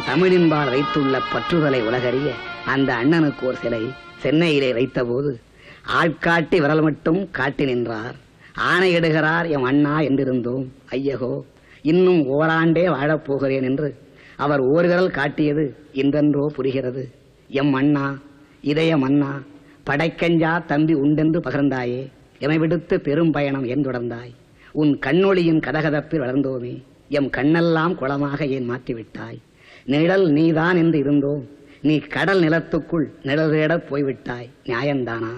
தமிழின்பால் வைத்துள்ள பற்றுதலை உலகறிய அந்த அண்ணனுக்கு ஒரு சிலை சென்னையிலே வைத்தபோது ஆள்காட்டி விரல் மட்டும் காட்டி நின்றார். ஆணையிடுகிறார் எம் அண்ணா என்றிருந்தோம். ஐயகோ, இன்னும் ஓராண்டே வாழப்போகிறேன் என்று அவர் ஓர்விரல் காட்டியது இன்றென்றோ புரிகிறது. எம் அண்ணா, இதய மன்னா, படைக்கஞ்சா தம்பி உண்டென்று பகர்ந்தாயே, எமை விடுத்து பெரும் பயணம் ஏன் தொடர்ந்தாய்? உன் கண்ணொளியின் கதகதப்பில் வளர்ந்தோமே, எம் கண்ணெல்லாம் குளமாக ஏன் மாற்றிவிட்டாய்? நிழல் நீதான் என்று இருந்தோம், நீ கடல் நிலத்துக்குள் நிழல் தேடப் போய்விட்டாய். நியாயந்தானா?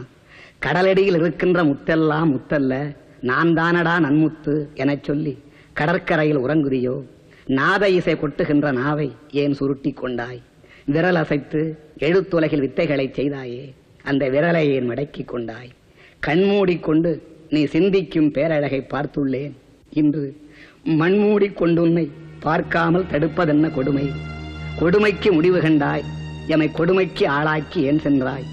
கடலடியில் இருக்கின்ற முத்தெல்லாம் முத்தல்ல, நான் தானடா நன்முத்து எனச் சொல்லி கடற்கரையில் உறங்குதியோ? நாத இசை கொட்டுகின்ற நாவை ஏன் சுருட்டி கொண்டாய்? விரல் அசைத்து எழுத்துலகில் வித்தைகளை செய்தாயே, அந்த விரலை ஏன் மடக்கி கொண்டாய்? கண்மூடிக்கொண்டு நீ சிந்திக்கும் பேரழகை பார்த்துள்ளேன். இன்று மண்மூடிக்கொண்டு உன்னை பார்க்காமல் தடுப்பதென்ன கொடுமை? கொடுமைக்கு முடிவு கண்டாய், எமை கொடுமைக்கு ஆளாக்கி ஏன் சென்றாய்?